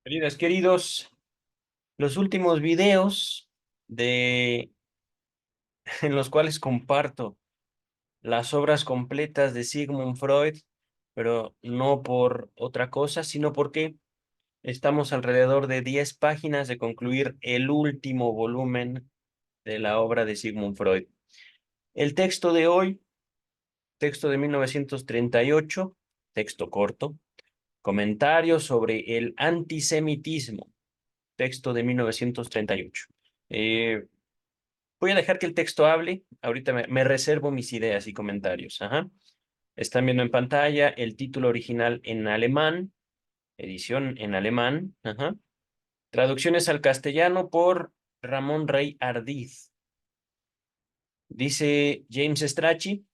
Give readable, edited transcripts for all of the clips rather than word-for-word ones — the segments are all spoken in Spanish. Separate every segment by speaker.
Speaker 1: Queridas, queridos, los últimos videos de, en los cuales comparto las obras completas de Sigmund Freud, pero no por otra cosa, sino porque estamos alrededor de 10 páginas de concluir el último volumen de la obra de Sigmund Freud. El texto de hoy, texto de 1938, texto corto, comentario sobre el antisemitismo, texto de 1938. Voy a dejar que el texto hable. Ahorita me reservo mis ideas y comentarios. Ajá. Están viendo en pantalla el título original en alemán, edición en alemán. Ajá. Traducciones al castellano por Ramón Rey Ardiz. Dice James Strachey,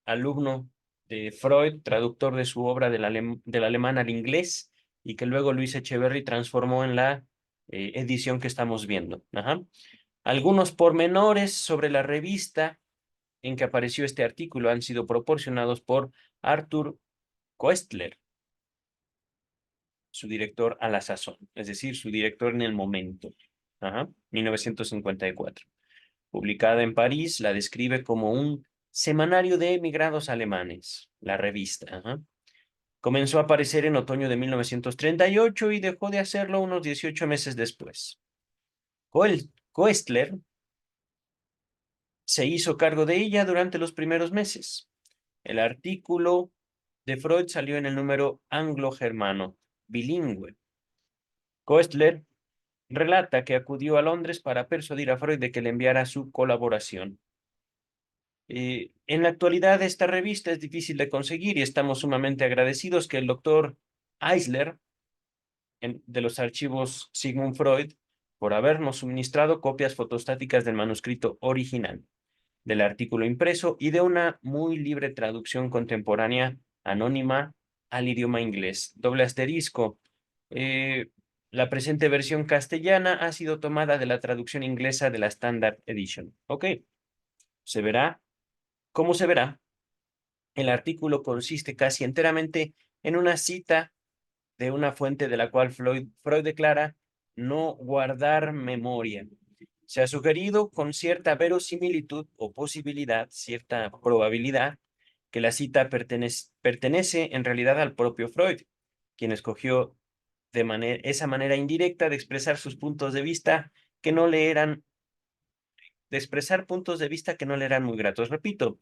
Speaker 1: alumno de Freud, traductor de su obra del alemán al inglés, y que luego Luis Echeverry transformó en la edición que estamos viendo. Ajá. Algunos pormenores sobre la revista en que apareció este artículo han sido proporcionados por Arthur Koestler, su director a la sazón, es decir, su director en el momento. Ajá, 1954. Publicada en París, la describe como un semanario de emigrados alemanes, la revista. Ajá. Comenzó a aparecer en otoño de 1938 y dejó de hacerlo unos 18 meses después. Koestler se hizo cargo de ella durante los primeros meses. El artículo de Freud salió en el número anglo-germano, bilingüe. Koestler relata que acudió a Londres para persuadir a Freud de que le enviara su colaboración. En la actualidad esta revista es difícil de conseguir y estamos sumamente agradecidos que el doctor Eisler, de los archivos Sigmund Freud, por habernos suministrado copias fotostáticas del manuscrito original, del artículo impreso y de una muy libre traducción contemporánea anónima al idioma inglés. Doble asterisco. Eh, la presente versión castellana ha sido tomada de la traducción inglesa de la Standard Edition. Ok, se verá. Como se verá, el artículo consiste casi enteramente en una cita de una fuente de la cual Freud declara no guardar memoria. Se ha sugerido con cierta verosimilitud o posibilidad, cierta probabilidad, que la cita pertenece en realidad al propio Freud, quien escogió esa manera indirecta de expresar sus puntos de vista que no le eran, de expresar puntos de vista que no le eran muy gratos. Repito,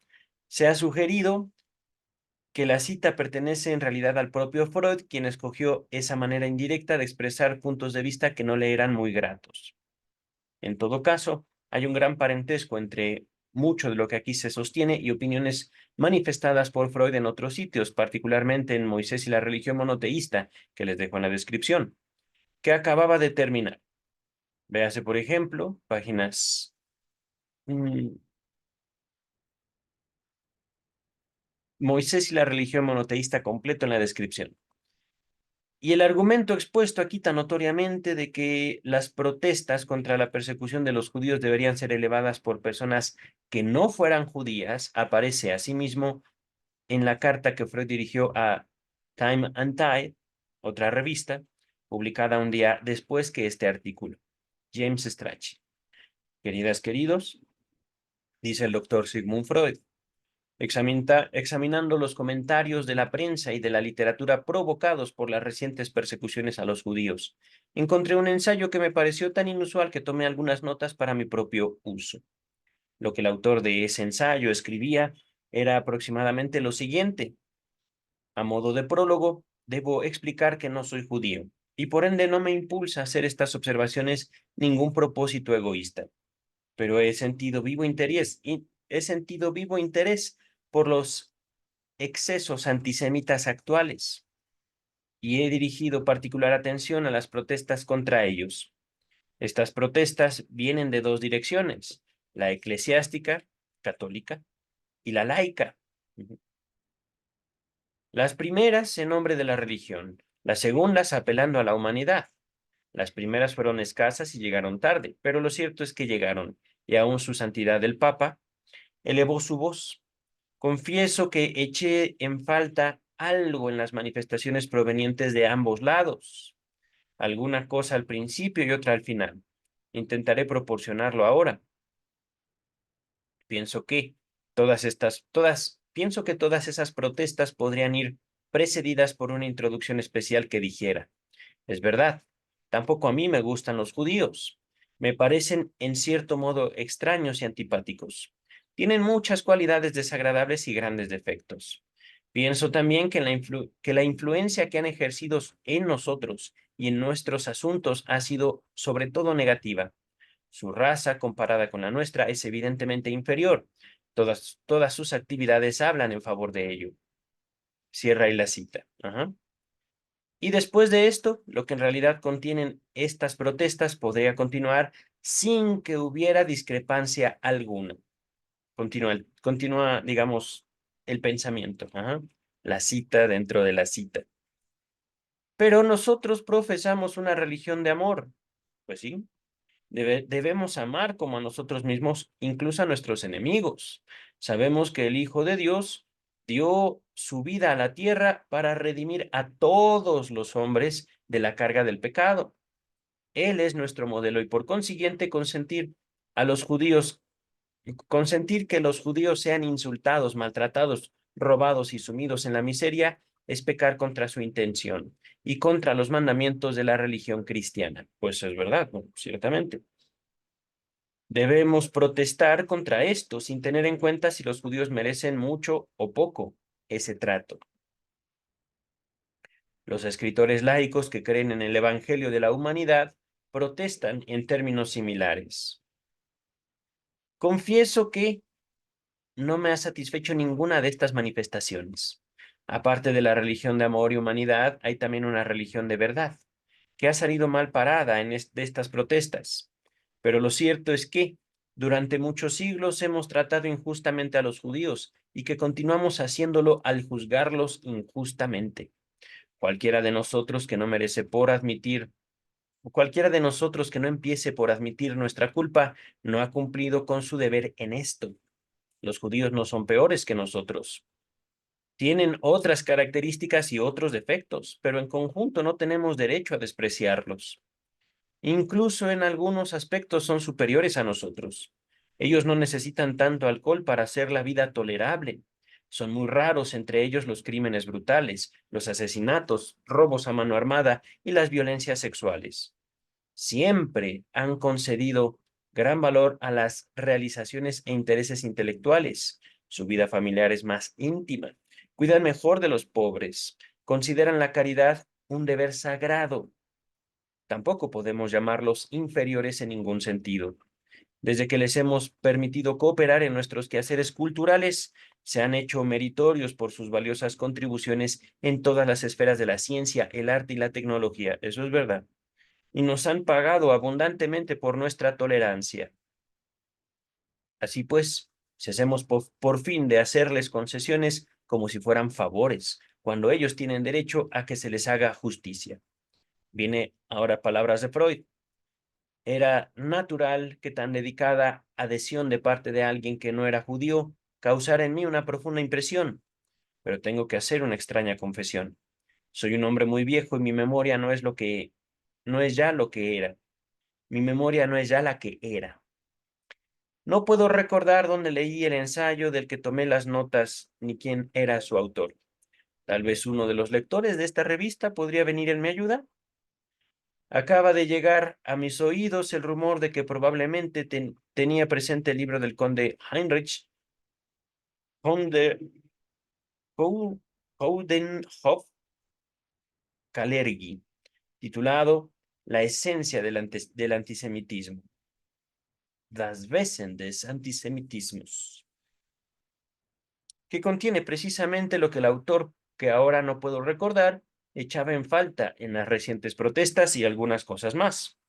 Speaker 1: se ha sugerido que la cita pertenece en realidad al propio Freud, quien escogió esa manera indirecta de expresar puntos de vista que no le eran muy gratos. En todo caso, hay un gran parentesco entre mucho de lo que aquí se sostiene y opiniones manifestadas por Freud en otros sitios, particularmente en Moisés y la religión monoteísta, que les dejo en la descripción, que acababa de terminar. Véase, por ejemplo, páginas Moisés y la religión monoteísta completo en la descripción. Y el argumento expuesto aquí tan notoriamente de que las protestas contra la persecución de los judíos deberían ser elevadas por personas que no fueran judías aparece asimismo en la carta que Freud dirigió a Time and Tide, otra revista, publicada un día después que este artículo. James Strachey. Queridas, queridos, dice el doctor Sigmund Freud, examinando los comentarios de la prensa y de la literatura provocados por las recientes persecuciones a los judíos, encontré un ensayo que me pareció tan inusual que tomé algunas notas para mi propio uso. Lo que el autor de ese ensayo escribía era aproximadamente lo siguiente. A modo de prólogo, debo explicar que no soy judío, y por ende no me impulsa a hacer estas observaciones ningún propósito egoísta, pero he sentido vivo interés por los excesos antisemitas actuales y he dirigido particular atención a las protestas contra ellos. Estas protestas vienen de dos direcciones, la eclesiástica, católica, y la laica. Las primeras en nombre de la religión, las segundas apelando a la humanidad. Las primeras fueron escasas y llegaron tarde, pero lo cierto es que llegaron, y aún su santidad el Papa elevó su voz. Confieso que eché en falta algo en las manifestaciones provenientes de ambos lados. alguna cosa al principio y otra al final. Intentaré proporcionarlo ahora. Pienso que pienso que todas esas protestas podrían ir precedidas por una introducción especial que dijera: es verdad, tampoco a mí me gustan los judíos. Me parecen en cierto modo extraños y antipáticos. Tienen muchas cualidades desagradables y grandes defectos. Pienso también que que la influencia que han ejercido en nosotros y en nuestros asuntos ha sido sobre todo negativa. Su raza, comparada con la nuestra, es evidentemente inferior. Todas sus actividades hablan en favor de ello. Cierra ahí la cita. Ajá. Y después de esto, lo que en realidad contienen estas protestas podría continuar sin que hubiera discrepancia alguna. Continúa, digamos, el pensamiento. Ajá. La cita dentro de la cita. Pero nosotros profesamos una religión de amor. Pues sí, debemos amar como a nosotros mismos, incluso a nuestros enemigos. Sabemos que el Hijo de Dios dio su vida a la tierra para redimir a todos los hombres de la carga del pecado. Él es nuestro modelo y por consiguiente a los judíos, consentir que los judíos sean insultados, maltratados, robados y sumidos en la miseria es pecar contra su intención y contra los mandamientos de la religión cristiana. Pues es verdad, ¿no? Ciertamente. Debemos protestar contra esto sin tener en cuenta si los judíos merecen mucho o poco ese trato. Los escritores laicos que creen en el Evangelio de la humanidad protestan en términos similares. Confieso que no me ha satisfecho ninguna de estas manifestaciones. Aparte de la religión de amor y humanidad, hay también una religión de verdad, que ha salido mal parada de estas protestas. Pero lo cierto es que durante muchos siglos hemos tratado injustamente a los judíos y que continuamos haciéndolo al juzgarlos injustamente. Cualquiera de nosotros que no merece por admitir, cualquiera de nosotros que no empiece por admitir nuestra culpa, no ha cumplido con su deber en esto. Los judíos no son peores que nosotros. Tienen otras características y otros defectos, pero en conjunto no tenemos derecho a despreciarlos. Incluso en algunos aspectos son superiores a nosotros. Ellos no necesitan tanto alcohol para hacer la vida tolerable. Son muy raros entre ellos los crímenes brutales, los asesinatos, robos a mano armada y las violencias sexuales. Siempre han concedido gran valor a las realizaciones e intereses intelectuales. Su vida familiar es más íntima. Cuidan mejor de los pobres. Consideran la caridad un deber sagrado. Tampoco podemos llamarlos inferiores en ningún sentido. Desde que les hemos permitido cooperar en nuestros quehaceres culturales, se han hecho meritorios por sus valiosas contribuciones en todas las esferas de la ciencia, el arte y la tecnología. Eso es verdad. Y nos han pagado abundantemente por nuestra tolerancia. Así pues, si hacemos por fin de hacerles concesiones como si fueran favores, cuando ellos tienen derecho a que se les haga justicia. Viene ahora palabras de Freud. Era natural que tan dedicada adhesión de parte de alguien que no era judío causara en mí una profunda impresión, pero tengo que hacer una extraña confesión. Soy un hombre muy viejo y mi memoria no es ya lo que era. Mi memoria no es ya la que era. No puedo recordar dónde leí el ensayo del que tomé las notas ni quién era su autor. Tal vez uno de los lectores de esta revista podría venir en mi ayuda. Acaba de llegar a mis oídos el rumor de que probablemente tenía presente el libro del conde Heinrich von der Coudenhove Kalergi, titulado La esencia del antisemitismo. Das Wesen des Antisemitismus, que contiene precisamente lo que el autor, que ahora no puedo recordar, echaba en falta en las recientes protestas y algunas cosas más.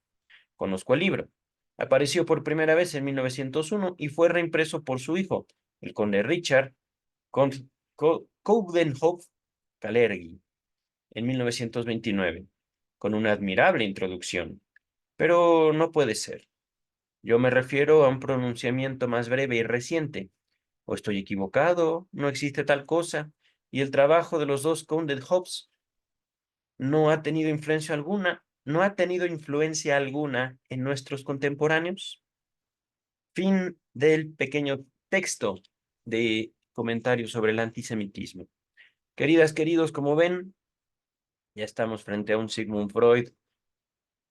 Speaker 1: Conozco el libro. Apareció por primera vez en 1901 y fue reimpreso por su hijo, el conde Richard Coudenhove Kalergi, en 1929, con una admirable introducción. Pero no puede ser. Yo me refiero a un pronunciamiento más breve y reciente. O estoy equivocado, no existe tal cosa, y el trabajo de los dos Coudenhoves no ha tenido influencia alguna. no ha tenido influencia alguna en nuestros contemporáneos. Fin del pequeño texto de comentarios sobre el antisemitismo. Queridas, queridos, como ven, ya estamos frente a un Sigmund Freud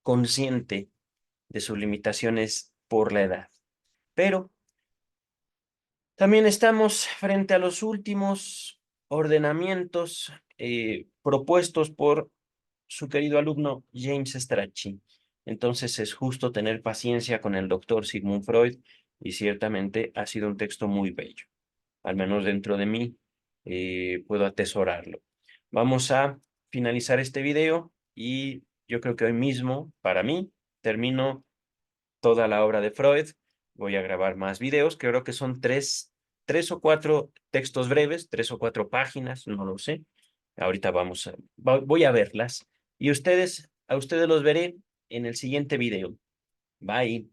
Speaker 1: consciente de sus limitaciones por la edad. Pero también estamos frente a los últimos ordenamientos propuestos por su querido alumno James Strachey. Entonces es justo tener paciencia con el doctor Sigmund Freud y ciertamente ha sido un texto muy bello. Al menos dentro de mí puedo atesorarlo. Vamos a finalizar este video y yo creo que hoy mismo, para mí, termino toda la obra de Freud. Voy a grabar más videos, que creo que son tres o cuatro textos breves, 3 o 4 páginas, no lo sé. Ahorita voy a verlas y a ustedes los veré en el siguiente video. Bye.